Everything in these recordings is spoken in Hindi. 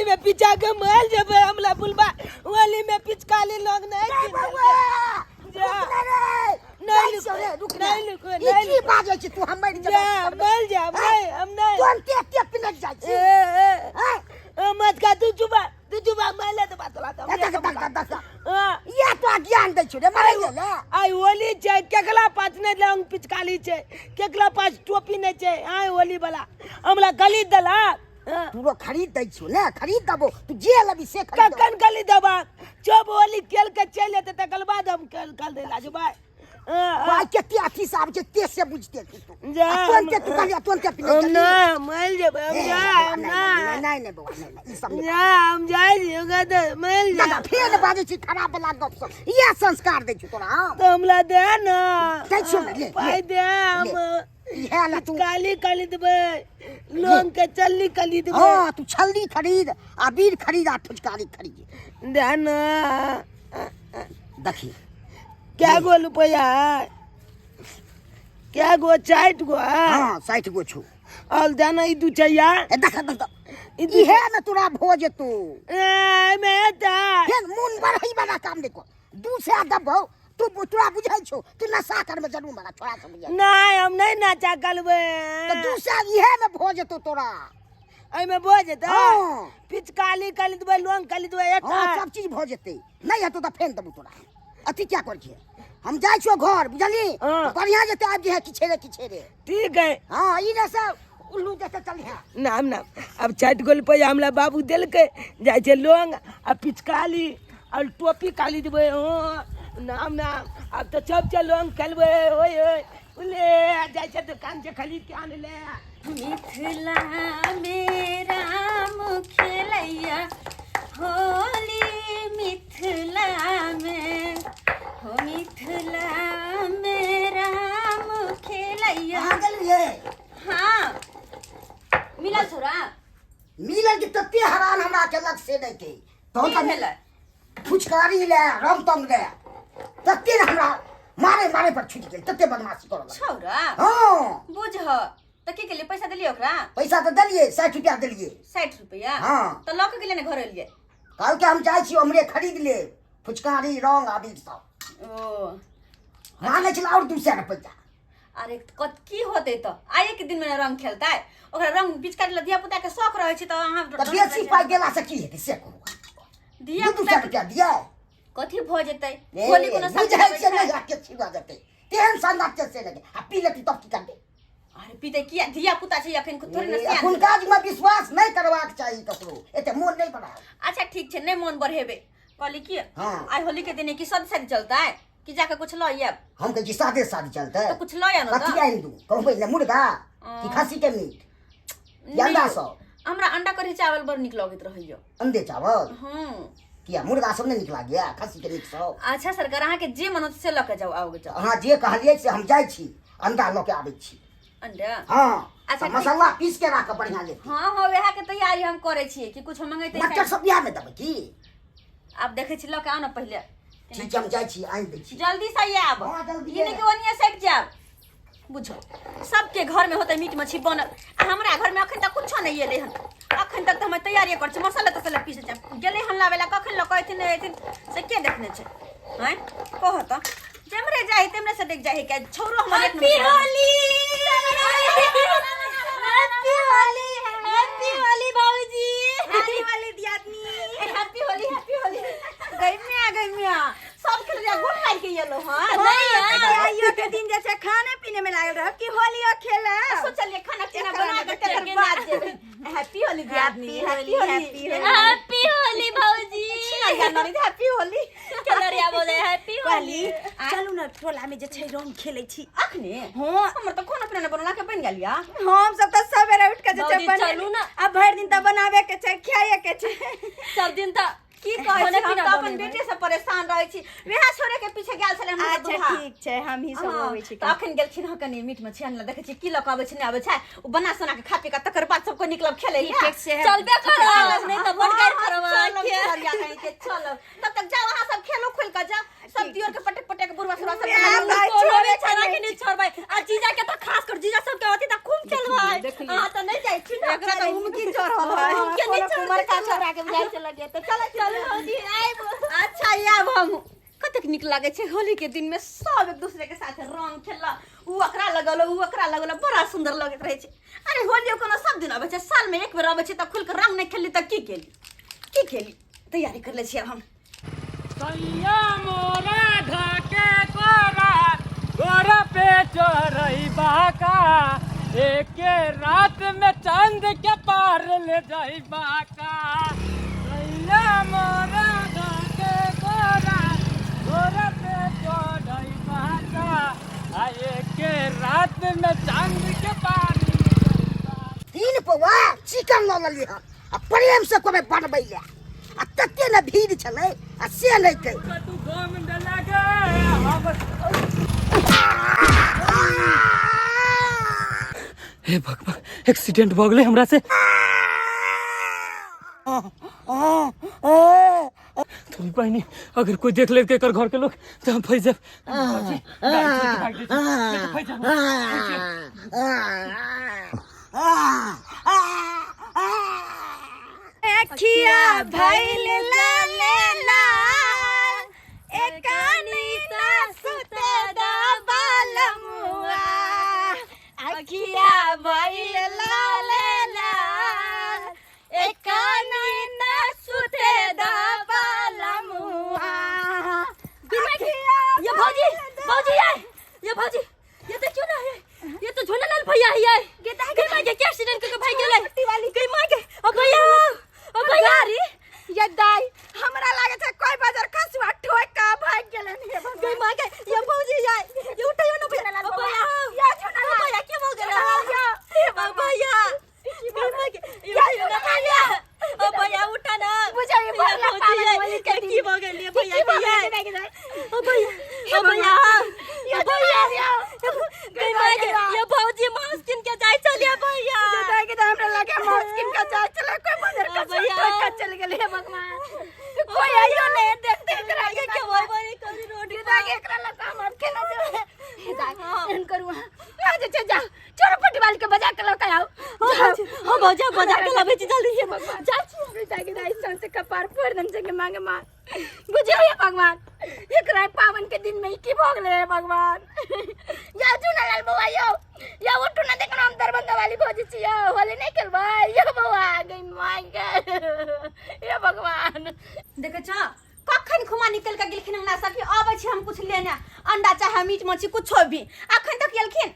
में पिचा के मर जबे हमला बुलबा होली में पिचकाली लोग नहीं जा नहीं रुक नहीं बाजे छी तू हम मर जा हम नहीं तुम ते पिनक जाय छी मत का तू चुपा मैले तो बात लाता ये तो ज्ञान दै छी रे मारै ले आई होली छै केकला पाँच नहीं लंग पिचकाली छै केकला पाँच टोपी नहीं छै आई होली वाला हमला गली दला तू खरीद दै छी ने खरीद दबो तू जे लबी से खरीद कन गली दबा चुप होली खेल के चले ते तकल बाद हम कल दे लाजो भाई भाई केती अथी साहब के तेज से बुझते तू जा तुरंत तू कहलिया तुरंत पिनक हम ना मल जे हम जा हम ना नहीं बउआ नहीं ई सब जा हम जाय होगा तो मल जा ना फेर बाजे छी खराब वाला गप सब ये संस्कार दै छी तोरा तो हमला दे ना दै छी ले पाई दे हम ये ला तू काली खरीदबे लोन के चल्ली खरीदबे हां तू छल्ली खरीद अबीर खरीद आ फुचकारी खरीद दे ना देखी क्या गो रुपया क्या गो 60 गो हां 60 गो छु और देना ई दू चाहिए देख इहे न तोरा भोज तू मैं ता फेर मुन बरही वाला काम देखो दूसरा दबो तू तोरा बुझाई छो तू नशा कर में जरूर मारा छोड़ा सब बुझाई नहीं हम नहीं नाचा करबे तो दूसरा इहे में भोज तू तोरा आई में भोज जेता हां पिचकाली खरीदबे लोन खरीदबे एक हां सब चीज भोज जेते नहीं है तो फेन दबो तोरा अति क्या कर छी हम जाय छो घर बुझली बढ़िया जेते आब जे है किछेरे ठीक है हां ई ने सब उल्लू जैसे चल है नाम अब 60 गो रुपया हमला बाबू देल के जाय छे लोन आ पिचकाली और टोपी काली देबे नाम अब तो सब लोन खेलबे ओए ले जाय छे दुकान से खरीद के आन ले मिथिला मेरा मुखलैया होली मिथिला में हो मिथिला मेरा मुखलैया आ गेलिए हाँ मिला छोरा मिलल के तते हैरान हमरा के लग से नहीं के तो की भेलै फुचकारी ले रमतंग ले तते हमरा मारे पर छूट गेल तते बदमाशी करल छोरा हां बुझ त के लिए पैसा देलिए ओकरा पैसा तो दलिए 60 रुपया दलिए 60 रुपया हां तो लक के लिए घर लिए कल के हम जाय छी हमरे खरीद ले फुचकारी रंग आदि सब ओ मांगे छी और 200 रुपया अरे कत की होते तो आए के दिन में रंग खेलता है ओकरा रंग पिचकारी ल दिया पुता के शौक रहे छी तो अहाँ त बेसी पाई गेला से की हेतै से करू दिया 200 रुपया दिया कथी भ जेतै होली कोनो साथ बुझाई से नहीं आके छिवा जेतै तेहन संगत से लगे आ पी लेती तब की करबे अरे पीते किया दिया पुता छै अखन को थोड़ी न सियान अखन काज में विश्वास नहीं करबाक चाहिए ककरो एते मोन नहीं बढ़ा अच्छा ठीक छै नहीं मन बढ़ेबे कहली की हां आई होली के दिन की सद सद चलता है कि जाके कुछ लो ये हम के जी सादे शादी चलता है तो कुछ लो या न कथी आइन दू कहबै ना मुर्गा कि खस्सी के मीट या अंडा सब हमरा अंडा करी चावल बड़ निक लगैत रहइयो अंडे चावल हां किया मुर्गा सब नहीं निकला गया खस्सी के मीट सब अच्छा सरकार अहाँ के जे मन से लके जाओ आओगे जाओ हां जे कहलिए से हम जाय छी अंडा ल के आबै छी अंडा हां अच्छा, अच्छा मसाला पीस के राख बढ़िया ले हां हां वेहा के तैयारी हम करे छी कि कुछ मंगैते मटर सब बियाह में देबै की अब देखे छी लके आओ ना पहले ठीक हम जाय छी आइन दै छी जल्दी से आब हां जल्दी ये नहीं कि ओनिया सेट जाब बुझो सबके घर में होते मीट मछली बनल आ हमरा घर में अखन तक कुछ नहीं एले हन अखन तक हम तैयारी कर छी मसाला तसला पीसे छ गेले हन लावेला कखन ल कहथिन एथिन से के देखने छै हैं कह त जमरे जाई तेमरे से देख जाई के छोरो हमर हैप्पी होली हैप्पी होली बाबूजी हैप्पी होली दियादनी हैप्पी होली गई मिया सब खेल जा घूम कर के येलो हां नहीं आइयो के दिन जैसे खाने पीने में लागल रह कि होली खेला सो चलिए खाना पीना बना के तेरे बाद जेबे हैप्पी होली दियादनी हैप्पी होली भौजी हैप्पी होली कलरिया बोले हैप्पी होली। चलू ना टोला में जे छै रंग खेलै छी अखने हां हमर त खाना पीना बनला के बन गेल या हम सब त सवेरे उठ के जे छै बन चलू ना अब भर दिन त बनावे के छै खाए के छै सब दिन त की कहै छी हम त अपन बेटे से परेशान रहै छी वेहा छोरे के पीछे गेल छले हम त अच्छा ठीक छै हम ही सब होबै छी त अखन गेल छी न कनी मीट मछली आनला देखै छी की लक आबै छै नै आबै छै ओ बना सोना के खा पी के तकर बाद सबको निकलब खेले चलबे करब नहीं त बटगर करब के चलो तब तक जाओ वहां सब खेलो खोल के जा सब दियोर के पटक पटक बुरवा सब छोड़े छरा के नहीं छोड़बै आ जीजा के त खास कर जीजा सब के होती त खूब खेलबै हां त नहीं जाई छी एकरा तो उमकी चढ़ल है के नीचे कुमार का छोरा के जाय चल गया तो चल भौजी आइब अच्छा आब हम कतेक निक लागे छे होली के दिन में सब एक दूसरे के साथ रंग खेलला उ एकरा लगल बड़ा सुंदर लगत रहे छे अरे होली कोनो सब दिन आबे छे साल में एक बेर आबे छे त खुल के रंग नहीं खेलली त की खेली तैयारी कर ले छी अब हम सैया मोरा ढके कोरा गोरा पे चढ़ई बाका एक रात में चांद के पार ले जाई बाका सैया मोरा ढके कोरा गोरा पे चढ़ई बाका एक रात में चांद के पार ले जाई बाका तीन पौवा चिकन ल लेली ह आ प्रेम से कोबे बनबैले आ तते न भीड़ छलै आ से नै कहि तू घम न लगे हम हे भगवान एक्सीडेंट भ गेलै हमरा से थोड़ी बहनी अगर कोई देख ले एकर घर के लोग तो हम फंस जाब अखिया भइल लाले लाल एकानीता सुते दबाल मुआ अखिया भइल लाले लाल एकानीता सुते दबाल मुआ ये भौजी ये तो क्यों ना है ये तो झोलालाल भैया है ये मां के एक्सीडेंट करके भाई गेलै गई मां के ओ भैया रे ये दाई हमरा लागे छै कोई बाजार खसुआ ठोक का भाग गेलन हे गई मां के ये भौजी ये उठाइयो ना भैया ओ भैया या जोना भैया क्या हो गया ओ भैया गई मां के ये ना भैया ओ भैया उठा ना बुझा ये भैया भौजी के की हो गेल भैया ओ भैया गई मां के ये भौजी मास्किन के जाय चलिए भैया दाई के हमरा लागे मस्किन का जाय चले कोई बाजार खसुआ ठोक का चल गेले हे भगवान कोई आयो ने देख रहा है क्या हुआ भाई कभी रोड दाई एकरा लगा हम केना देबे हे दाई एन करू आज जा छोरो पट्टी वाली के बजा के लौट आओ हां भौजी बजा के लाबे जल्दी से भगवान जा छी दाई से कपार फोड़ दन से के मांगे मां बुझियो हे भगवान एकरा पावन के दिन में की भोग ले भगवान या जुना लाल बउआ यो या उठू ना देखन हम दरबंदा वाली भौजी छियो होले नहीं खेलबा यो बउआ गई मांगे हे भगवान देखे छ कखन खुमा निकल के गेलखिन हमरा सखी आबै छी हम कुछ लेने अंडा चाहे मीट मछली कुछो भी अखन तक गेलखिन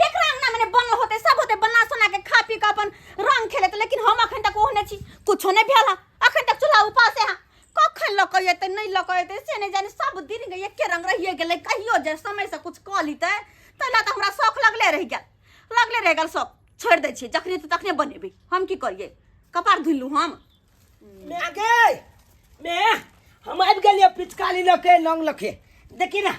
केकरा अंगना में बनल होते सब होते बना सोना के खा पी के अपन रंग खेले लेकिन हम अखन तक ओहने छी कुछो नहीं भेला अखन तक चूल्हा उपास है कखन लकयते नहीं लकयते से नहीं जाने सब दिन के एके रंग रहिए गेले कहियो जे समय से कुछ क लिते तला त हमरा शौक लगले रह गेल सब छोड़ दै छी जखनी त तखने बनेबे हम की करिए कपार धुलू हम मैं हम आबि गेलिए पिचकारी लके लौंग लके देखी ना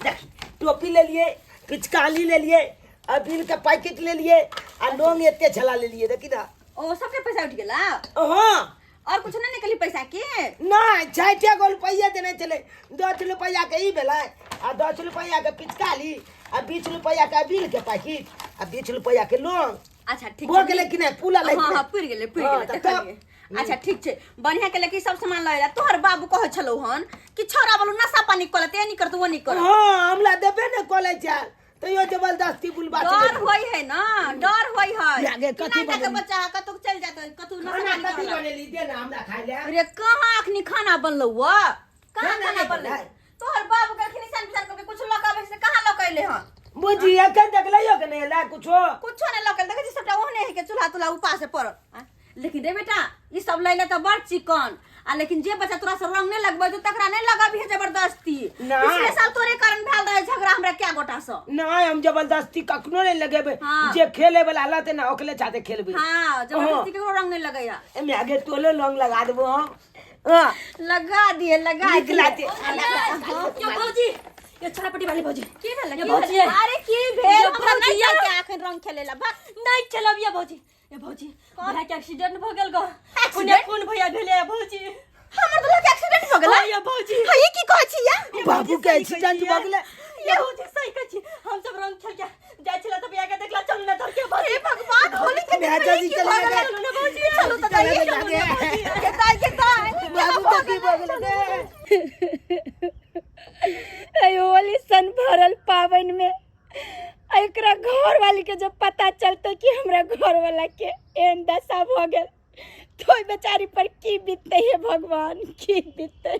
देखी टोपी ले लिए पिचकारी ले लिए अबील का पैकेट ले लिए आ लौंग एते छला ले लिए देखी ना ओ सबके पैसा उठ गेला हाँ और कुछ नहीं निकली पैसा के ना 60 रुपया देने चले 10 रुपया के ही बेला आ 10 रुपया के पिचकारी आ 20 रुपया के अबील के पैकेट आ 20 रुपया के लौंग अच्छा ठीक हो गेले कि नहीं पूरा ले हां पुर गेले देखलिए अच्छा ठीक छे बढ़िया के लेके सब सामान लैला तोहर बाबू कह छलो हन कि छोरा बोलू नशा पानी करते नहीं करत वो नहीं कर हां हमला देबे ने कॉले जा तो यो जबरदस्ती बुलबा डर होई है ना डर होई है आगे कथी के बच्चा कतु चल जात कतु नशा पानी कथी बनेली दे ना हमरा खाइ ले अरे कहां अखनी खाना बनलो हुआ कहां खाना बनले तोहर बाबू के अखनी सान विचार करके कुछ लकावे से कहां लकैले हन बुझी अखन तक लइयो के नहीं ला कुछो नहीं लकल देखे सबटा ओहने है के चूल्हा तुला उपास से पड़ लेकिन रे बेटा ई सब लैले त बड़ चिकन आ लेकिन जे बच्चा तोरा से रंग नहीं लगबै तो तकरा नहीं लगाबी है जबरदस्ती पिछले साल तोरे कारण भेल रहे झगड़ा हमरा क्या गोटा से नहीं हम जबरदस्ती कखनो नहीं लगेबे हाँ। जे खेले वाला लते ना ओकले चाहते खेलबे हां जबरदस्ती के रंग नहीं लगैया एमे आगे तोलो लौंग लगा देबो हां लगा दिए निकलाते क्या भौजी ये छोरापट्टी वाली भौजी की भेल ये भौजी अरे की भेल हमरा नहीं के आखन रंग खेलेला नहीं चलब ये भौजी भैया के एक्सीडेंट भ गेल गो कोन भैया भेले भौजी हमर दुल्हा के एक्सीडेंट भ गेल ये भौजी ये की कहै छी या बाबू के एक्सीडेंट भ गेले ये भौजी सही कहै छी हम सब रंग खेल के जाय छला त भैया के देखला चंगना धर के हे भगवान होली के दिन चाचा जी चले गए चलो तो जाइए बाबू तो की बगल में होली सन भरल पावन में एकरा घर वाली के जब पता चलते कि हमरा घर वाला के एहन दशा भ गेल तो बेचारी पर की बीतते है भगवान, की बीतते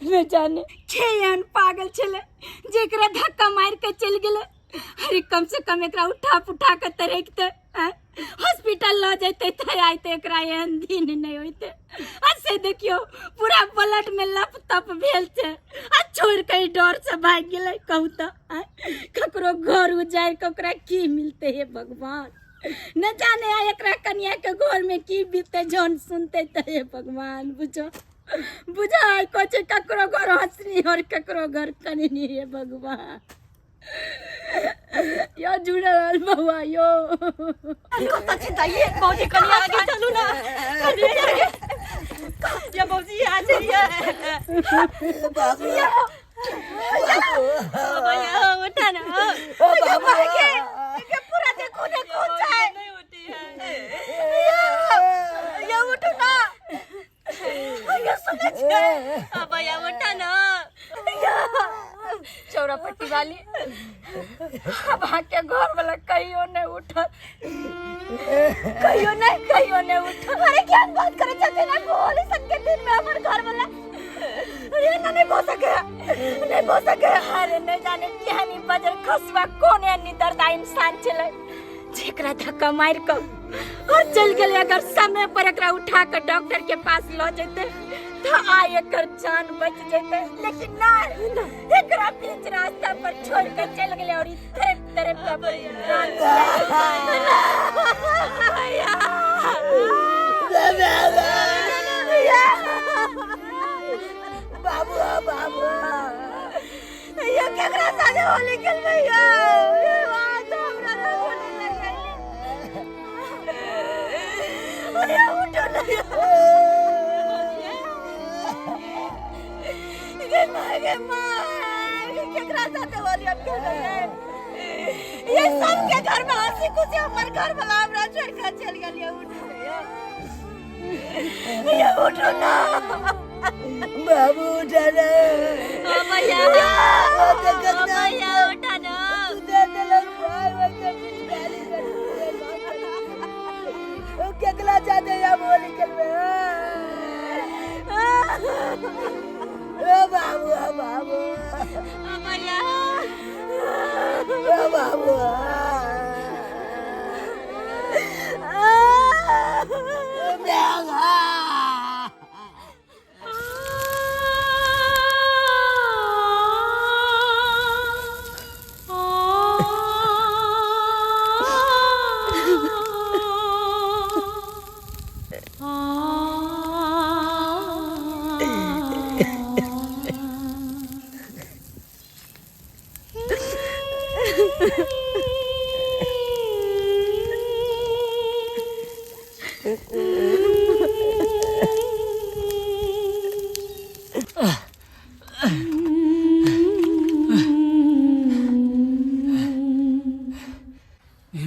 न जाने के एहन पागल छले जेकरा धक्का मार के चल गेले। अरे कम से कम एकरा उठा के तरकते हॉस्पिटल ल जैते त आइते एकरा एहन दिन नहीं होते। ऐसे देखियो पूरा ब्लड में लप तप भेल छे आ छोड़ के डर से भाग गेले। कहू त ककरो घर उजाड़ के ओकरा की मिलते है भगवान, न जाने एकरा कन्या के घर में की बीते जौन सुनते त हे भगवान। बुझो आई कोचे ककरो घर हंसनी और ककरो घर कननी है भगवान। यो जुड़ल बउआ यो तो चिंता ये मौजी कन्या आगे चलू ना ये मौजी आ जाइए बाबू भैया उठा ना बाबू के पूरा देखो ने कौन जाए नहीं उठी है ये उठो ना ये सुने छे भैया उठा ना चौरापट्टी वाली अब के घर वाला कहियो नहीं उठल, कहियो नहीं उठल। अरे क्या बात करे चाचे ना होली सन के दिन में हमारे घर वाला अरे नहीं हो सके अरे नहीं जाने क्या नहीं बजर खसवा कौन है निदरदा इंसान चले जेकरा धक्का मार के और चल गेले। अगर समय पर एकरा उठा के डॉक्टर के पास ल जेते तो आय एकर जान बच जेते, लेकिन ना एकरा बीच रास्ता पर छोड़ के चल गेले और तेरे बाबू बाबू ये केकरा साथे होली खेल भैया ये बात हमरा ना बोले अरे उठो ना गे मां केकरा साथे होली हम खेल ये सब के घर में हंसी खुशी हमर घर वाला हमरा छोड़ के चल गेलिए। उठो ना बाबू उठा ना भैया भैया उठा ना केकला जाते या बोली के बाबू बाबू भैया बाबू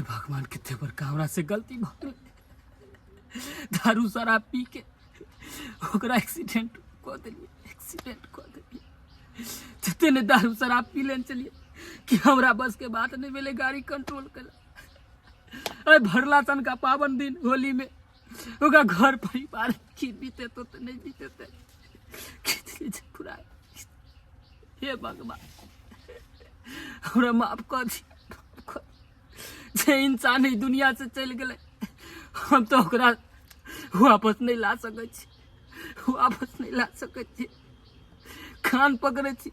भगवान कितने बार कामरा से गलती भर दारू शराब पी के ओकरा एक्सीडेंट कर दिए जते ने दारू शराब पी लेन चलिए कि हमरा बस के बात नहीं मिले गाड़ी कंट्रोल कर। अरे भरला सन का पावन दिन होली में ओका घर परिवार की बीते तो नहीं बीते थे कितनी पूरा हे भगवान हमरा माफ कर दी। जे इंसान ही दुनिया से चल गए हम तो ओकरा वापस नहीं ला सके छी कान पकड़े छी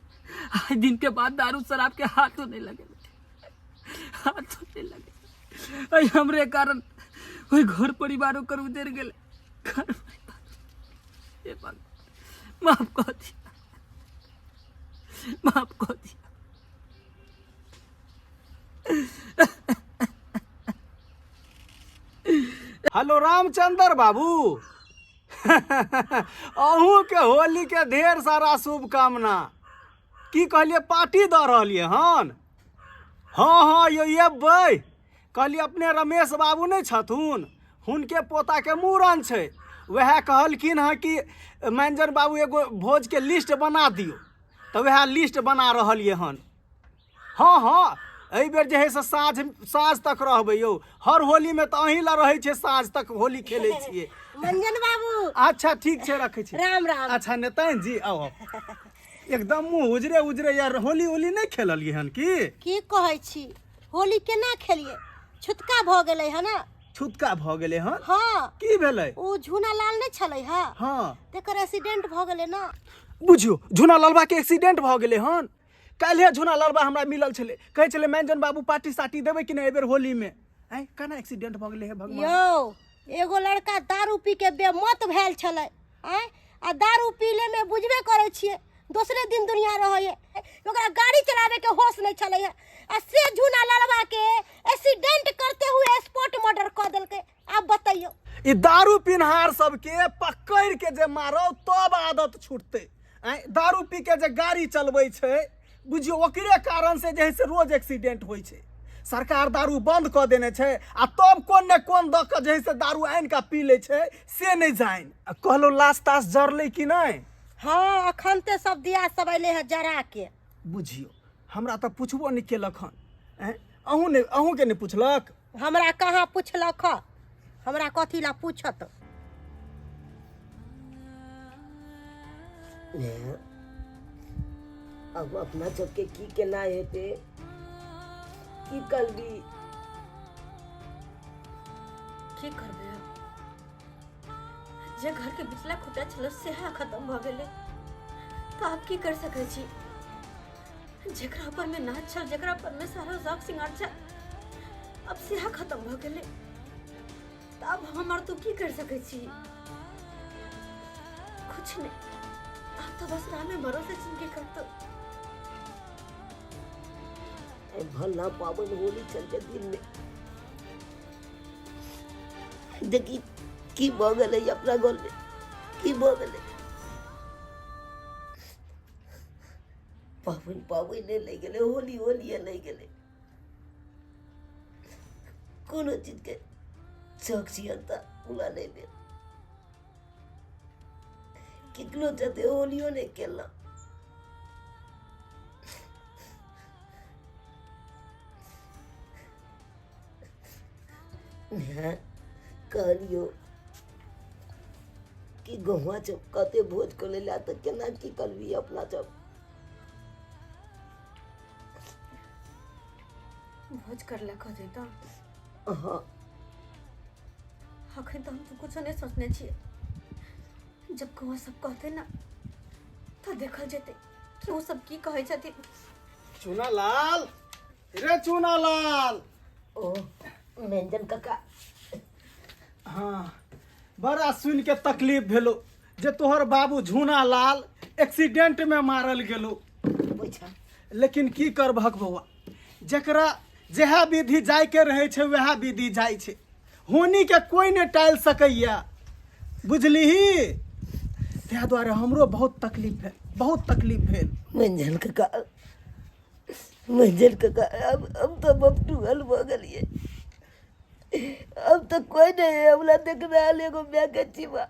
आज दिन के बाद दारू शराब के हाथों नहीं लगे अरे हमरे कारण वही घर परिवारों कर उधर गए घर परिवार माफ कर दिया हेलो रामचंद्र बाबू अहूँ के होली के ढेर सारा शुभकामना। की कहलिए पार्टी दऽ रहलिए हन? हाँ यो अबै कहलिए अपने रमेश बाबू नहीं छथुन, हुनके पोता के मूड़न छै, वह कहलखिन हँ कि मैनेजर बाबू एगो भोज के लिस्ट बना दियो, तो वह लिस्ट बना रहलिए हन। हाँ हाँ, एहि बेर जे है से साँझ तक रहबै यौ। हर होली में तो अहीं ला रहै छै, साँझ तक होली खेलै छियै। मंजन बाबू अच्छा ठीक छै, रखै छी। राम राम। अच्छा नेतान जी आओ। एकदम मुँह उजरे उजरे यार, होली होली नहीं खेललिए हन की कहै छी, होली केना खेलिए? छुतका भ गेलै है ना। छुतका भ गेलै हन? हाँ। की भेलै? ओ झूना लाल नहीं छलै है? हाँ। तेकर एक्सीडेंट भ गेलै ना। बुझियो झूना लालबा के एक्सीडेंट भ गेलै हन। काल्हे झूना लालबा हमरा मिलल छलै, कहै छलै मैंजन बाबू पार्टी साटी देबै कि नहीं एबेर होली में। आइ केना एक्सीडेंट भ गेलै है भगवान? यो एगो लड़का दारू पी के बेमौत भेल छलै। आ दारू पीले में बुझबे करे छियै, दूसरे दिन दुनिया रहे, ओकरा गाड़ी चलावे के होश नहीं छलै है। आ से झूना लालबा के एक्सीडेंट करते हुए स्पॉट मर्डर कर देलकै। आप बताइयो, ई दारू पिनहार सबके पकड़ के जे मारो तब आदत छूटते। दारू पी के जे गाड़ी चलबै छै, बुझियो ओकरे कारण से जे है से रोज एक्सीडेंट होइ छै। सरकार दारू बंद क देने छै, आ तब कोन ने कोन द के जे है से दारू आइन के पी ले छै, से नहीं जाइन। कहलो लाश ताश जरलै कि नहीं? हाँ अखन ते सब दिया सब अइले है जरा के। बुझियो हमरा तो पूछबो नहीं केलक हन। अहूँ के नहीं पूछलक? हमरा कहाँ पूछलक ह? हमरा कथी ला पूछत? अब अपना सबके की केना हेते, की करबी? की करबे? जे घर के बिचला खुटा छल सेहा खत्म भ गेले, तो आप की कर सकै छी? जेकरा ऊपर में नाच छल, जेकरा ऊपर में सारा शौक सिंगार छल, अब सेहा खत्म भ गेले, तो अब हम और तू की कर सकै छी? कुछ नहीं, आप तो बस राह में भरोसे जिंदगी करतो। भला पावन होली चल के दिन में देखी की भ गेलै अपना घर में, की भ गेलै? पावन पावन नहीं ले गेलै, होली होली नहीं गेलै। कोनो चीज के शख्सियत पूरा नहीं भेल। कितनो चाहते होलियो नहीं खेलना। कहलियो कि गहुआ चौक कते भोज को ले तो केना की करबी अपना सब? भोज कर ला कह देता। हाँ अखन तो हम तो कुछ नहीं सोचने छिए। जब कौआ सब कहते ना, तो देखल जेते कि वो सब की कहे छथिन। चुनालाल, रे चुनालाल। ओ मेंजन काका। हाँ बड़ा सुन के तकलीफ भेलो जे तोहर बाबू झूना लाल एक्सीडेंट में मारल गेलो। लेकिन की करबहक बौआ, जकरा जह विधि जाय के रहे छे वह विधि जाय छे। होनी के कोई ने टाल सकैया, बुझलीही? त्या द्वारे हमरो बहुत तकलीफ है, बहुत तकलीफ भेल। मेंजन काका, मेंजन काका, अब तो बपटूगल भ गेलिए। अब तो कोई नहीं हमला देख रहा एगो मैं के जीवा।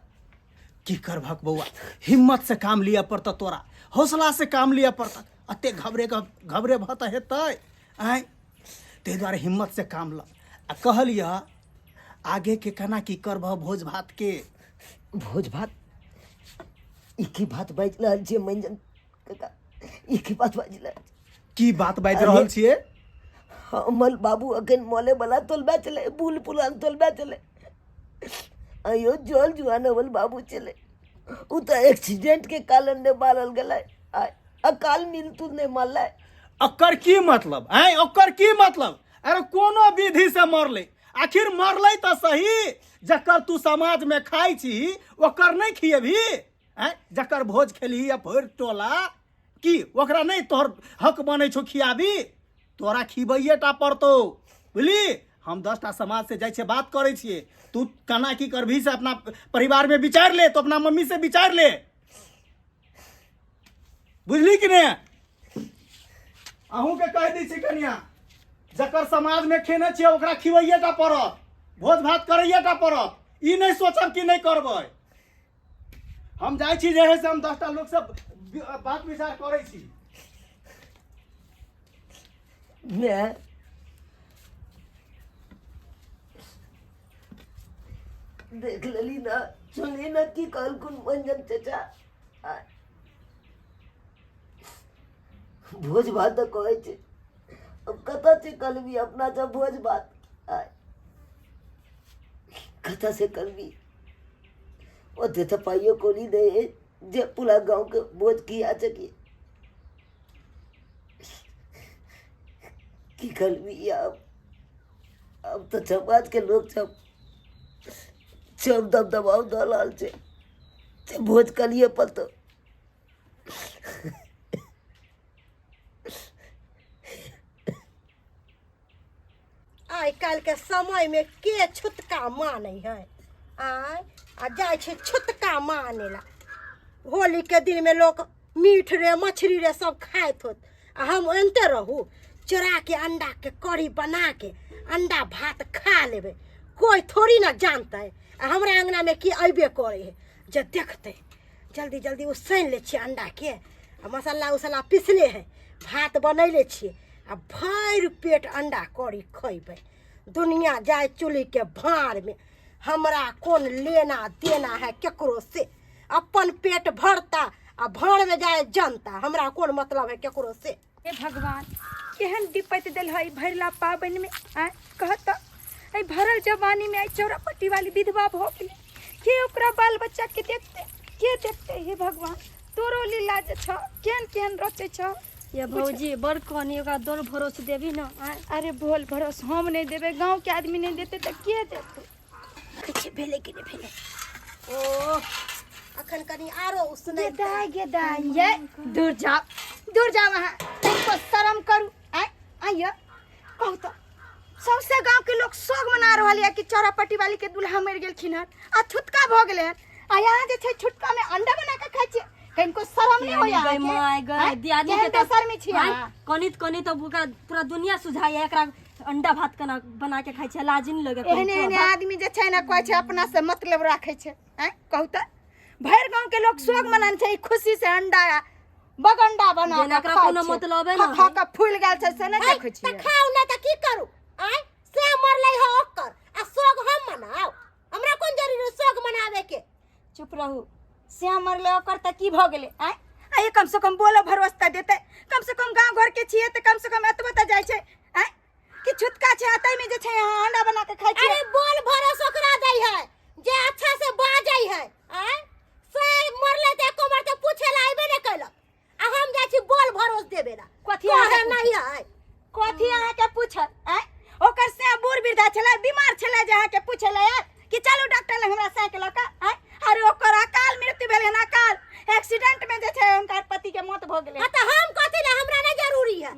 की करभक बउआ, हिम्मत से काम लिया पड़ता, तोरा हौसला से काम लिया पड़ता। अते घबरे भत हेतै आय, ते द्वारे हिम्मत से काम ल। आ कहलिया आगे के केना की करबह भोज भात के? भोज भात इकी बात बाज रहल छियै मंजन काका, इकी बात बाज रहल। की बात बाज रहल छियै? हमल बाबू अखन मोले वाला तोलबा चले, बुल पुलान तोलबा चले। अयो जोल जुआन हमल बाबू चले, उ तो एक्सीडेंट के कारण ने मारल गेलै। अकाल मृत्यु ने मरलै। ओकर की मतलब है? ओकर की मतलब? अरे कोनो विधि से मरले, आखिर मरले तो सही। जकर तू समाज में खाई छी ओकर नहीं खिएबी? जकर भोज खेली या भर टोला की ओकरा नहीं तोहर हक बने छो खियाबी? तोरा खिबैये टा पड़तो, बुझली? हम 10टा समाज से जाय छे बात करे छिए। तू केना की करभी से अपना परिवार में विचार ले, तो अपना मम्मी से विचार ले, बुझली कि नहीं? अहूँ के कह दी छी कनिया, जकर समाज में खेने छियै ओकरा खिवैये टा पड़त, भोज भात करैये टा पड़त। ई नहीं सोचब कि नहीं करबै। हम जाइ छी जे है से हम 10टा लोग से बात विचार करै छी। मैं देख लेली ना, सुनली ना की कहलखुन मंजन चाचा, भोज भात तो कहै छै, अब कतऽ छै करबी अपना सब भोज भात, कतऽ से करबी? ओते तो पाइयो कोनी दे जे पूरा गांव के भोज खिया सकी। की करबी अब तो समाज के लोग सब दबदबाव दऽ रहल छै, भोज कलिए पड़तौ। आइ काल्हि के समय में के छुतका माने है, आय आ जाय छै छुतका माने ला। होली के दिन में लोग मीठ रे मछली रे सब खाइत होत, आ हम एनते रहू चोरा के अंडा के कढ़ी बना के अंडा भात खा लेबे। कोई थोड़ी ना जानते आ हमरा अंगना में की अबे करे है, जे देखते जल्दी जल्दी उसैन ले छियै अंडा के, आ मसाला उसला पिसले है, भात बनैले छियै, आ भरि पेट अंडा कढ़ी खैबे। दुनिया जाए चूल्ही के भाड़ में, हमरा कौन लेना देना है केकरो से? अपन पेट भरता आ भाड़ में जाए जनता, हमरा कौन मतलब है केकरो से? हे भगवान, केहन विपत दिल है भरला पाबनि में। आय कहत आई भरल जवानी में आई चौरापट्टी वाली विधवा भो गेलै, के ओकरा बाल बच्चा के देखते, के देखते? हे भगवान, तोरो लीला जे छ केहन केहन रचे छ। ये भौजी बड़ कहानी, ओकरा दौड़ भरोसे देबी ना। अरे बोल भरोस हम नहीं देबे, गांव के आदमी नहीं देते तो के देते? कुछ भेले कि नहीं भेले? ओ अखन कनी आरो उसने गेदाई ये दूर जा वहाँ, तनिको शर्म करू। आइयो कहू तो सबसे गांव के लोग शोक मना रहल है कि चौरापट्टी वाली के दुल्हा मर गेलखिन हन, आ छुटका भ गेलै हन, आ यहाँ जे छै छुटका में अंडा बना के खाइ छै, कनिको शर्म नहीं होया? गई माय गई दियादी के तो शर्मी छी। कनित तो पूरा दुनिया सुझाई है, एकरा अंडा भात केना बना के खाइ छै, लाज नहीं लगे। एहने आदमी जे छै ना कहै छै अपना से मतलब राखे छै। कहू तो भर गांव के लोग शोक मनान छै, खुशी से अंडा बगंडा बना के एकरा कोनो मतलब है ना, खा के फूल गेल छै से नहीं देखै छी। त खाऊ ना त की करू? आय से मरलै हो ओकर आ सोग हम मनाऊ? हमरा कोन जरूरी सोग मनावे के? चुप रहू, श्याम मरले ओकर त की भ गेलै? आय कम से कम बोलो भरोसा देते, कम से कम गांव घर के छिए त कम से कम एतबे त जाय छै कि छुटका छै अतै में जे छै यहाँ अंडा बना के खाइ छै। अरे बोल भरोसा ओकरा दै है जे अच्छा से बाजै है। आय से मरले त एको बार त पूछे ला आइबे नै कैलक, आ हम जाय छी बोल भरोसा देबे ला। कथी है नहीं है? कथी अहाँ के पूछत? ओकर से बूढ़ वृद्धा छलै, बीमार छलै, जे अहाँ के पूछले कि चलू डॉक्टर लग हमरा साइकिल लऽ कऽ। अरे ओकर अकाल मृत्यु भेल हन, अकाल एक्सीडेंट में जे छै हुनकर पति के मौत भ गेलै। त हम कथी ला? हमरा नै जरूरी है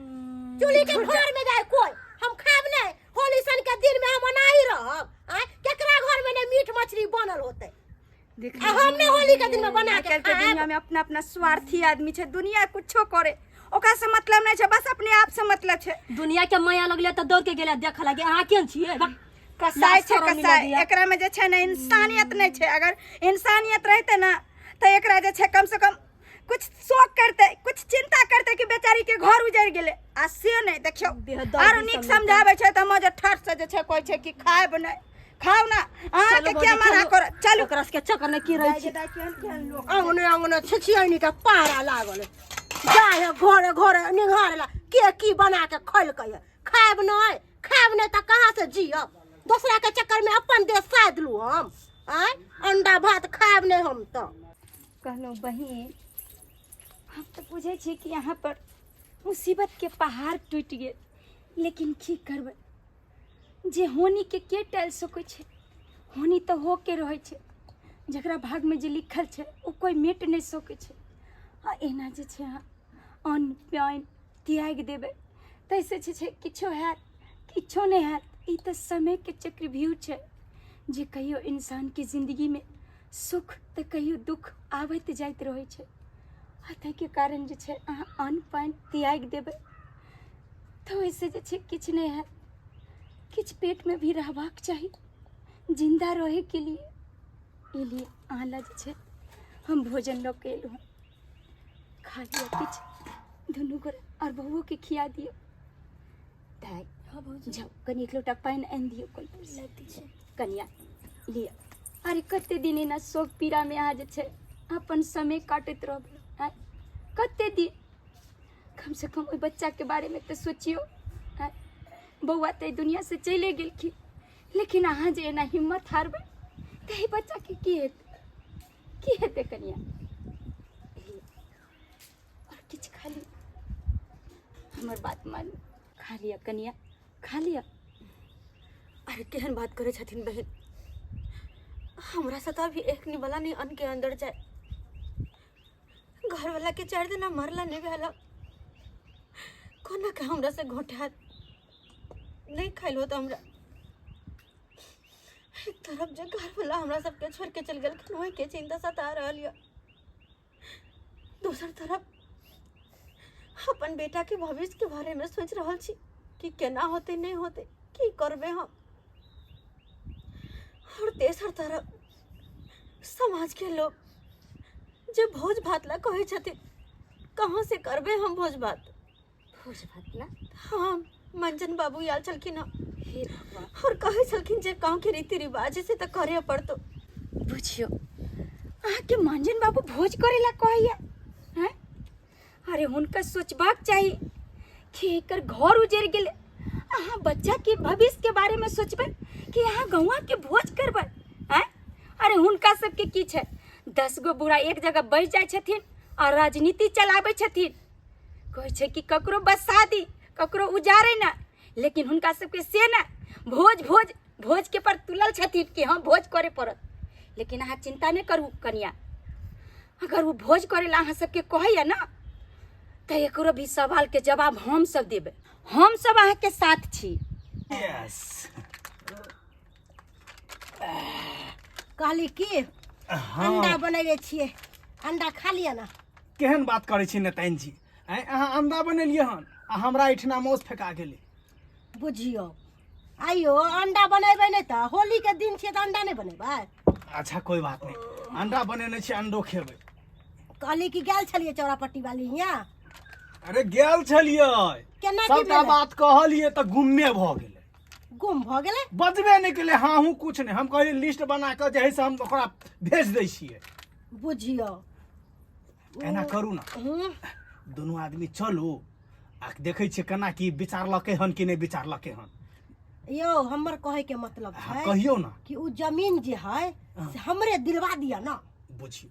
चूल्ही के घर में जाए कोई, हम खाब नै। होली सन के दिन में हम ओनाही रहब। केकरा घर में नै मीट मछली बनल होतै? हम नै होली के दिन में बना के खाब। दुनिया में अपना अपना स्वार्थी आदमी छै, दुनिया कुछो करे ओकरा से मतलब नहीं छै, बस अपने आप से मतलब छै। दुनिया के माया लगले त दौड़ के गेला देख लगे। अहाँ केन छियै? कसाई छै कसाई, एकरा में जे छै ना इंसानियत नहीं छै। अगर इंसानियत रहते ना तो एकरा जे छै कम से कम कुछ शोक करते, कुछ चिंता करते कि बेचारी के घर उजड़ गेले। आ से नहीं देखियो आरो नीक समझावे छै त मजे ठट से जे छै कहै छै कि खाएब नहीं, खाओ ना। अहाँ के क्या मना कर? चलू ओकरा के चक्कर में की रहै छै? अंगने अंगने छिछियानी के पारा लागल जाए है घरे घरे निघारेला के की बना के खैलकै है। खाएब नहीं, खाएब नहीं त कहां से जियब? दूसरा के चक्कर में अपन देश साध लू हम। आय अंडा भात खाएब नहीं हम तो। कहलो बहिन, हम तो बुझे छी कि यहाँ पर मुसीबत के पहाड़ टूट गए, लेकिन की करबै? जे होनी के टाल सकै छै? होनी तो हो के रहे छै, जकरा भाग में जे लिखल छै ओ कोई मिट नहीं सकै छै। आ एना जे छै अन्न पानि त्याग देबै तैसे जे छै किछो हैत, किछो नहीं हैत। ई तो समय के चक्रव्यूह छै, जे कहियो इंसान के जिंदगी में सुख तो कहियो दुख आबैत जाइत रहे छै। आ ताहि के कारण जे छै अहाँ अन्न पानि त्याग देबै तो ऐसे जे छै किछु नहीं है, किछु पेट में भी रहबाक चाहिए जिंदा रहे के लिए। लिए आला जे छै हम भोजन लऽ के एलहुँ, खा लिअ किछु दुनू गोरा और बउओ के खिया दियौ। दाइ जाओ कनी एक लोटा पानि आनि दियौ कल पर। कनिया लिअ। अरे कते दिन एना शोक पीड़ा में अहाँ जे छै अपन समय काटैत रहबै। कते दिन, कम से कम ओहि बच्चा के बारे में तो सोचियो। बउआ तो दुनिया से चले गेलखिन, लेकिन अहाँ जे एना हिम्मत हारबै तो बच्चा के की हेतै कनिया। और किछ खा ली, हमर बात मानू, खा लिया कनिया, खा लिया। अरे केहन बात करे छथिन बहन, हमरा से तो अभी एक निबला नहीं अन्न के अंदर जाए। घर वाला के 4 दिन मरला नहीं भेला, कोना के हमरा से घोटा नहीं खाइल हो तो हमरा। एक तरफ जो घर वाला हमरा सबके छोड़ के चल गल, वही के चिंता सता रहल है। दूसर तरफ अपन बेटा के भविष्य के बारे में सोच रहल छी कि केना होते नहीं होते, की करबे हम। और तेसर तरफ समाज के लोग जो भोज भात ला कहे छथिन, कहाँ से करबे हम भोज भात। भोज भात ला? हाँ, मंजन बाबू आयल छलखिन और कहे छलखिन जे गाँव के रीति रिवाज से तो करे पड़तो। बुझियो अहाँ के मंजन बाबू भोज करे ला कहैया हैं? अरे हुनका सोचबाक चाहिए कि एकर घर उजड़ गेले, अहाँ बच्चा के भविष्य के बारे में सोचबै कि अहाँ गौवा के भोज करबै हैं? अरे हुनका सबके की छै, 10 गो बुढ़ा एक जगह बैठ जाय छथिन और राजनीति चलाबै छथिन। कहै छै कि ककरो बसा दी, ककरो उजारे ना, लेकिन हुनका सबके से ना, भोज के पर तुलल छथिन कि हम भोज करे पड़त। लेकिन अहाँ चिंता नहीं करू कनिया, अगर वो भोज करे ला अहाँ सबके कहैया ना, तो एकरो भी सवाल के जवाब हम सब देबै। हम सब अहाँ के साथ छी। यस। कहली कि अंडा बनैले छियै, अंडा खा लिया ना। केहन बात करै छी नेताइन जी, अहाँ अंडा बनेलियै हन आ हमरा एहिठिना मौस फेका गेलै। बुझियो आइयो अंडा बनेबै नहीं तो होली के दिन छियै तो अंडा नहीं बनेबै। अच्छा कोई बात नहीं, अंडा बनेने छी, अंडो खेबै। कहली कि गेल छलियै चौरापट्टी वाली हियाँ। अरे गेल छलियै, केना की सबटा भेलै? बात कहलियै तो गुम्मे भऽ गेलै, गुम भऽ गेलै। बजबे नहीं केले। हाँ हूँ कुछ नहीं, हम कहलियै लिस्ट बना के जे है से हम ओकरा भेज दै छियै। बुझियो एना करू ना, दुनू आदमी चलू आ देखै छियै केना की विचारलकै हन कि नहीं विचारलकै हन। यो हमर कहे के मतलब है कहियो ना कि उ जमीन जे है से हमरे दिलवा दिया ना। बुझियो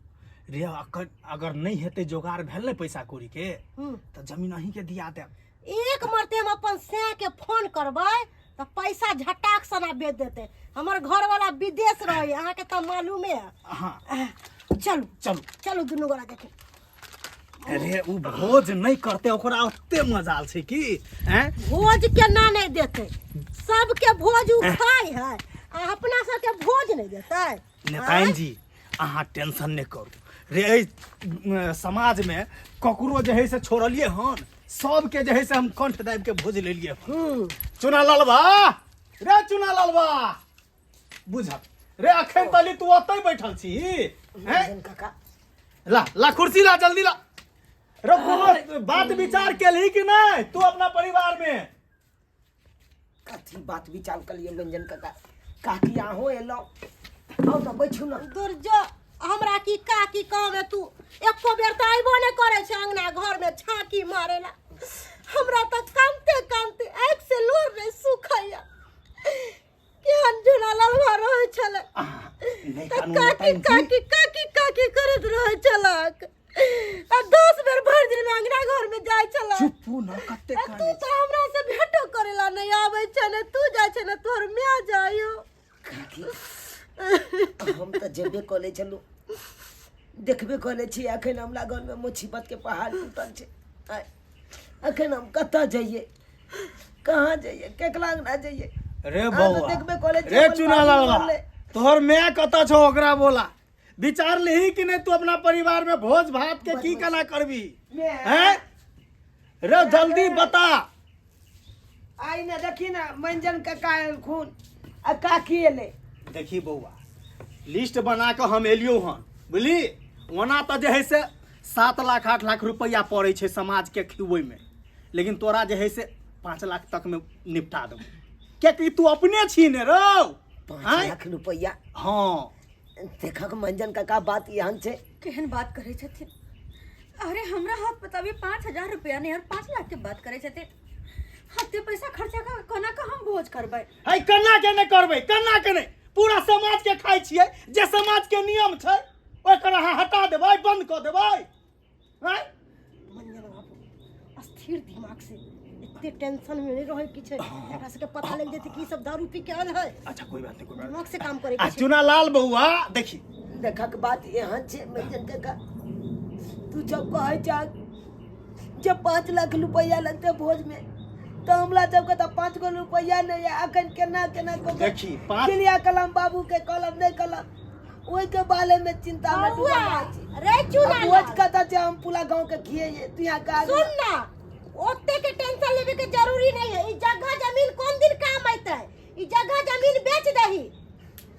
रे, अगर नहीं हेते जोगाड़ भेल ने पैसा कौड़ी के तो जमीन अहीं के दिया देब। एक मरते हम अपन से के फोन करबै तो पैसा झटाक सना बेच देते। हमर घर वाला विदेश रहे, अहाँ के तो मालूमे है। हाँ चलू चलू चलू दुनू गोरा देखे। अरे उ भोज नहीं करते, ओकरा ओते मजाल छै की हैं? भोज केना नहीं देते, सबके भोज उ खाय है, आ अपना सबके भोज नहीं देते। नेताइन जी अहाँ टेंशन नहीं करू रे, एहि समाज में ककरो जे है से छोड़लिए हन, सबके जे है से हम कंठ दाबि के भोज लेलिए हन। चुना लालबा रे, चुना लालबा बुझत रे, अखन तली तू ओतै बैठल छी हैं? काका ला कुर्सी ला, जल्दी ला रे। कोनो बात विचार केलही कि नहीं तू अपना परिवार में? कथी बात विचार कर लिए मंजन काका? काकी आहो एलो आओ तो बैठू ना। दुर्जो हमरा की का की कहबे, तू एको बेर तो आइबो नहीं करे छै अंगना घर में छाकी मारेला। हमरा तो कामते कामते एक से लोर नहीं सुखैया। केहन झूला ललवा रहे छले, नहीं त कानून काकी नेताइन जी। काकी करत रहे छलक। आ 10 बेर भर दिन में अंगना घर में जाय छला। चुप्पू ना, कते आ तू तो हमरा से भेटो करेला नहीं आवे छले, तू जाय छले तोहर मिया जायो। काकी हम तो जेबे कॉलेज चलू, देखबे कॉलेज छी अखन हमरा घर में मुसीबत के पहाड़ टूटल छै। अखन हम कतऽ जाइए, कहाँ जाइए, केकला ना जाइए? रे अहाँ बौआ तो देखबे कॉलेज रे, चुना लालबा तोहर मैं कतऽ छौ ओकरा बोला। विचार लेही कि नहीं तू अपना परिवार में भोज भात के की केना करबी हैं? रे जल्दी बता, आई ना देखी ना मंजन का खून आ का किएले। देखी बउआ, लिस्ट बना के हम एलियो हन, बुझली। ओना तो जे है से 7 लाख 8 लाख रुपया पड़े छे समाज के खिलवे में, लेकिन तोरा जे है से 5 लाख तक में निपटा देबो। क्या कि तू अपने छी ने रो। 5 लाख रुपया। हाँ देखक मंजन का बात यहाँ छे। केहन बात करे छथिन? अरे हमरा हाथ बताबी 5,000 रुपया नहीं और 5 लाख के बात करे छथिन। हते पैसा खर्चा का कोना का हम भोज करबै? है कन्ना के नहीं करबै, कन्ना के नहीं, पूरा समाज के खाई छियै। जे समाज के नियम छै ओकर अहाँ हटा देबै, बंद कर देबै। हैं मंजन बाबू अस्थिर दिमाग से इतने टेंशन में नहीं रहे कि एकरा से पता लग जेते कि सब दारू पी के आल है। अच्छा कोई बात नहीं, कोई बात दिमाग से काम करे नहीं। के छै। चुना लाल बउआ देखी, देखक बात यहाँ छे मंजन का तू जब कहे जा जब 5 लाख रुपया लगते भोज में तो हमला जब कहता 5 गो रुपया नहीं है। अखन केना केना को देखी, 5 क्लिया कलम बाबू के कलम नहीं कलम ओई के बारे में चिंता में डूबल छी। रे चुना भोज कहता जे हम पूरा गांव के खिए तू यहाँ का सुन ना, ओते के टेंशन लेवे के जरूरी नहीं है। ई जगह जमीन कौन दिन काम आइते? ई जगह जमीन बेच दही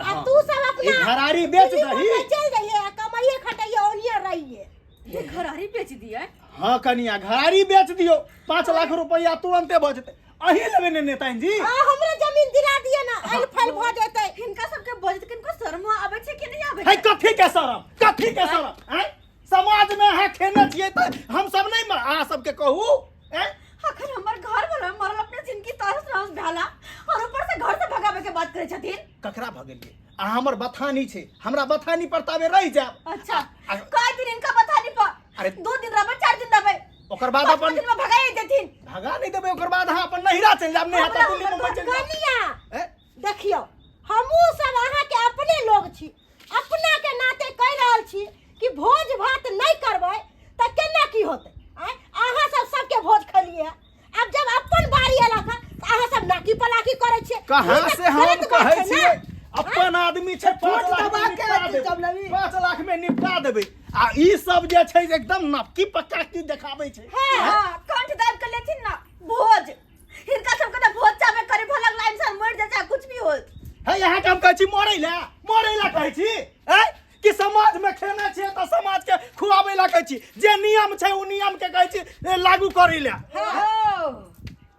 आ हाँ। तू सब अपना ई घरारी बेच दिल्ली दही। बम्बई चल जाइए, कमाइए खटाइए ओनिया रहिए। ये घरारी बेच दिया। हाँ कनिया घरारी बेच दियो, 5 लाख रुपया तुरंते बचते। अही लेबे ने नेताइन जी। आ हमरे जमीन दिला दिए ना, अल फल भ जेतै। इनका सबके बजट किनको शर्म आवे छे कि नहीं आवे? है कथी के शरम, कथी के शरम? हैं समाज में है खेने छिए त हम सब नहीं अहाँ सबके कहू। हैं आखिर हमर घर वाला मरल अपने जिनकी तरस तरस भेला और ऊपर से घर से भगावे के बात करे छथिन। ककरा भगलिए? आ हमर बथानी छे, हमरा बथानी पर ताबे रह जाब। अच्छा कई दिन इनका बता नहीं पा। अरे 2 दिन रहबे 4 दिन रहबे ओकर बाद 5 अपन दिन में भगाई देथिन। भगा नहीं देबे, ओकर बाद अहाँ अपन नहिरा चल जाब। नहीं आता दिल्ली मुंबई चल जाब। कनिया हैं? देखियो हमहू सब अहाँ के अपने लोग छी, अपना के नाते कह रहल छी कि भोज भात नहीं करबै त केना की होतै? अहाँ सब सबके भोज खलिए, अब जब अपन बारी एला त अहाँ सब नाकी पलाकी करे छिए। कहाँ से हम कहे छिए अपन आदमी छे, 5 वोट लाख दबा में के निपटा देबै। जब लगी। 5 लाख में निपटा देबै। आ ई सब जे छै एकदम नपकी पक्का की देखाबै छै। हां कंठ दाब के लेथिन ना भोज। इनका सबके त भोज चाबे करे भलक लाइन से मर जा चाहे कुछ भी हो। है यहाँ के हम कहै छी मरै ला कहै छी। हैं कि समाज में खेने छिए त समाज के खुआबै ला कहै छी। जे नियम छै उ नियम के कहै छी लागू करै ला।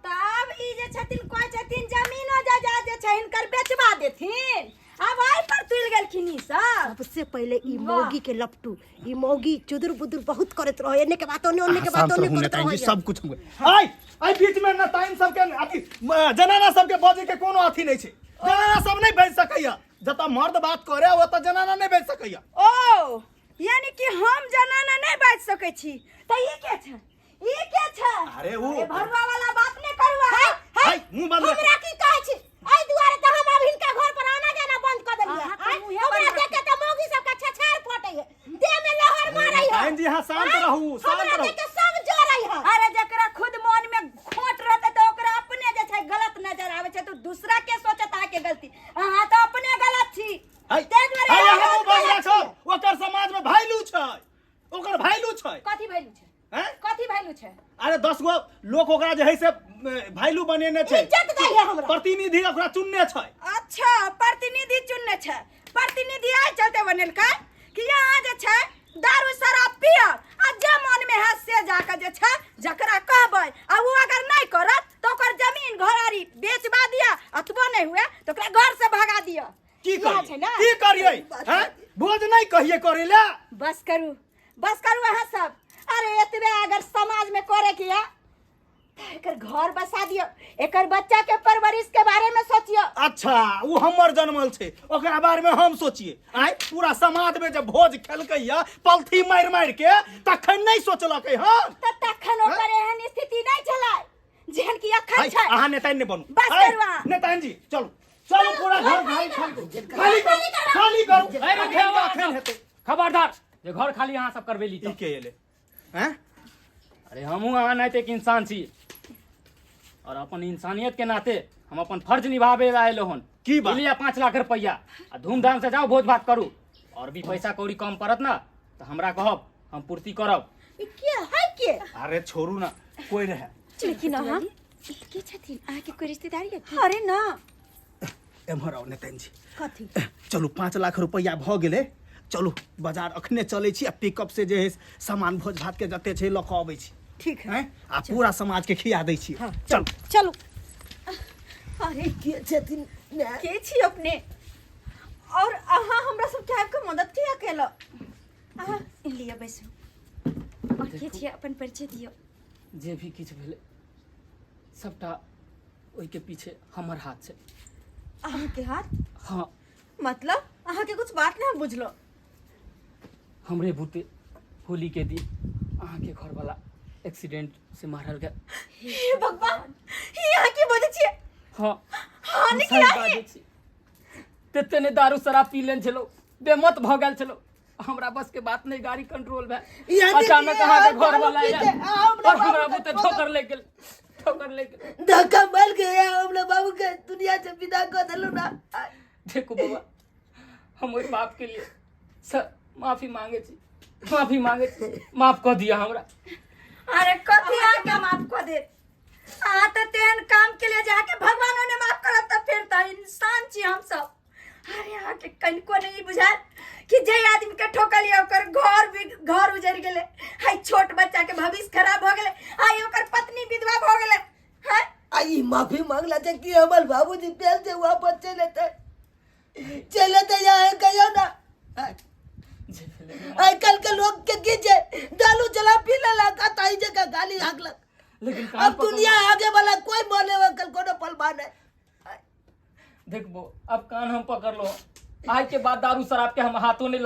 तब ई जे छथिन कोइ छथिन जमीनो जा जे छै हिनकर बेचबा देथिन। अब आई पर तुल गेलखिन ई सब। सबसे पहले ई मौगी के लपटू, ई मौगी चुदुर बुदुर बहुत करत रहो। एने के बात ओने के बात ओने करत रहो। सब कुछ हुए आई बीच में नेताइन सब के अथी जनाना सब के बजे के कोनो अथी नहीं छै। जनाना सब नहीं बेच सकैया। जता मर्द बात करे वो त जनाना नहीं बेच सकैया। ओ यानी कि हम जनाना नहीं बाज सकै छी त ई के छै? ई के छै? अरे वो भरवा वाला बात नहीं करवा। हाय मुंह बंद रख। हमरा की कहै छी? एई दुआरे त हम अब हिनका घर पर आना जाना बंद कर देलिए। हमरा देख के त मौगी सब का छछार फटै है, देह में लहर मारै है। बहन जी हाँ शांत रहू, शांत हमरा रहू। देख के सब जरै है। अरे जकरा खुद मन में खोट रहते तो ओकरा अपने जे छै गलत नजर आवे छै तो दूसरा के सोचता के गलती। अहाँ तो अपने गलत छी। देख ले हाय हम बंद रखो। ओकर समाज में वैल्यू छै, ओकर वैल्यू छै। कथी वैल्यू छै? हैं कथी वैल्यू छै? अरे 10 गो लोग ओकरा जे है से वैल्यू बनेने छै, इज्जत दै है हमरा। प्रतिनिधि ओकरा चुनने छै। अच्छा प्रतिनिधि चुनने छै। प्रतिनिधि आइ चलते बनेलकै कि यहाँ जे छै दारू शराब पियब आ जे मन में है से जाके जे छै जकरा कहबै आ वो अगर नहीं करत तो ओकर जमीन घरारी बेचबा दिया, अथवा नहीं हुए तो ओकरा घर से भगा दिया। की इएह छै ना? करिए, की करिए? हैं भोज नहीं कहिए करे ला। बस करू अहाँ सब। अरे एतबे अगर समाज में करे किया एकर घर बसा दियो, एकर बच्चा के परवरिश के बारे में सोचियो। अच्छा वो हमर जन्मल छै, ओकरा बारे में हम सोचिए। आइ पूरा समाज में जब भोज खेलकै या पलथी मार मार के तखन नहीं सोचलकै हम। तखन ओकर एहन स्थिति नहीं छलै जेहन कि अखन छै। अहाँ नेताइन ने बनू। बस करवा। नेताइन जी चलो चलो पूरा घर खाली करू। अरे अखन हेतै। खबरदार जे घर खाली अहाँ सब करबेली ई के एले? हैं अरे हमहूँ अहाँ नाते एक इंसान छी और अपन इंसानियत के नाते हम अपन फर्ज निभावे ला एलो हन। की बात? लिया 5 लाख रुपया आ धूमधाम से जाओ भोज भात करू। और भी पैसा कौड़ी कम पड़त ना तो हमरा कहब, हम पूर्ति करब। ई के है के? अरे छोड़ू ना, कोई रहे लेकिन अहाँ के छथिन अहाँके कोई रिश्तेदारी है की? अरे ना एम्हर आउ नेताइन जी कथी चलू 5 लाख रुपया भ गेलै चलू बाजार अखने चलै छी आ पिकअप से जे है सामान भोज भात के जते छै लऽ कऽ अबै छी ठीक है हैं आ पूरा समाज के खिया दै छी चल चलू अरे के छथिन ने? के छी अपने और अहाँ हमरा सबके आबि कऽ मदद किया केलऽ अहाँ लिया बैसू और के छियै अपन परिचय दियौ। जे भी किछु भेलै सबटा ओहिके पीछे हमर हाथ छै। अहाँके हाथ हाँ मतलब अहाँके कुछ बात नहीं बुझलो हमरे बुते होली के दिन अहाँके घरवाला एक्सीडेंट से मारल गया। हे भगवान ये यहाँ की वजह छियै हाँ हाँ हम निकल सही बाजै छी तेते ने दारू शराब पी लेन छलो बेमत भ गेल छलो हमरा बस के बात नहीं गाड़ी कंट्रोल भे अचानक अहाँके घरवाला आया और हमरा बुते ठोकर ले गेल धक्का मार के हमरा बाबू के दुनिया से विदा कर देलू ना। देखो बाबा हम ओइ बाप के लिए सर माफी मांगे छी माफ कर दिया हमरा। अरे कथी आके माफ कर दे आ त तेहन काम के लिए जाके भगवानों ने माफ करत त फिर त इंसान छी हम सब। अरे आके कनको नहीं बुझाल कि जे आदमी के ठोकलिए ओकर घर उजड़ गेले हाय छोट बच्चा के भविष्य खराब हो गेले हाय ओकर पत्नी विधवा हो गेले हैं आई माफी मांगला थे कि हमर बाबूजी पेल से वापस चले थे यहाँ कहियो ना। आजकल के लोग के की छै दारू चला पी लेला कतई जगह गाली हाकलक लेकिन अब दुनिया आगे वाला कोई माने कल कोनो पल माने। देखबो अब कान हम पकड़ लो आज के बाद दारू शराब के हम हाथों नहीं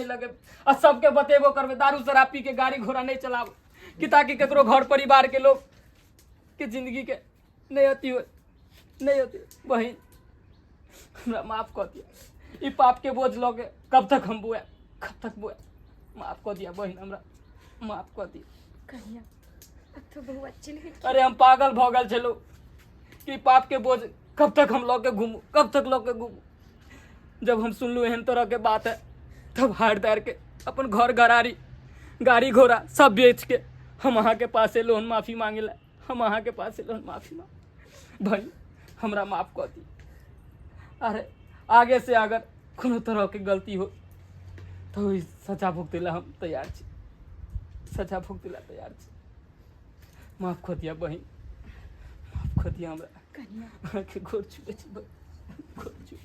लगे और सबके बतेबो करबे दारू शराब पी के गाड़ी घोड़ा नहीं चलाबो कि ताकि केकरो घर परिवार के लोग के जिंदगी के नहीं होती बहन हमरा माफ कर दिया। ई पाप के बोझ लगे कब तक बुआ माफ कर दिया बहन हमरा माफ कर दिया। कहिया अब तो बहु अच्छी लगी। अरे हम पागल भ गेल छलो कि पाप के बोझ कब तक हम लौके घूमू जब हम सुनलू एहन तरह के बात है तब हार दार के अपन घर घरारी गाड़ी घोड़ा सब बेच के हम अहाँ के पास से लोन माफी मांगे ला भाई हमरा माफ कर दी। अरे आगे से अगर कोनो तरह के गलती हो तो सजा भुगते ला हम तैयार छी माफ कर दिया बहन माफ कर दिया हमरा कन्या के गोर छुए छी गोर छुए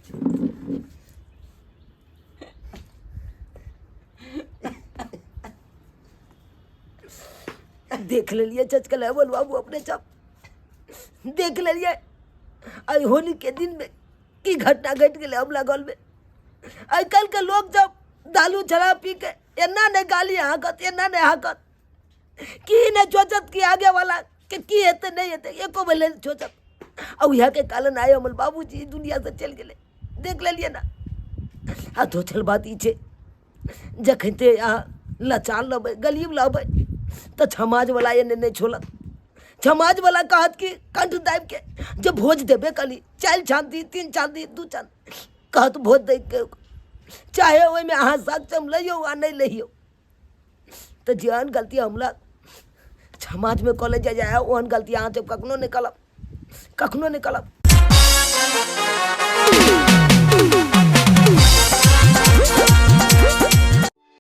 देख लिए चचकल है बोल बाबू अपने सब देख लिए आई होली के दिन में की घटना घट गई हमला गल में। आजकल के लोग जब दारू शराब पी के एना ने गाली हाकत की ने सोचत कि आगे वाला के की हेते नहीं हेते एको बेले सोचत और यहाँ के कारण आए हमर बाबूजी दुनिया से चल गए देख लिए ना। आ दोसर बात ई छै जखन ते यहाँ लाचार लबै गरीब लबै तो समाज वाला एने नहीं छोड़त समाज वाला कहत कि कंठ दाबि के जो भोज देबे कली 4 चांदी 3 चांदी 2 चांदी कहत भोज दे के चाहे ओहिमे अहाँ सक्षम लियो आ नहीं लियो तो जेहन गलती हमला समाज में कॉलेज जाए ओहन गलती अहाँ से कखनो नहीं करब।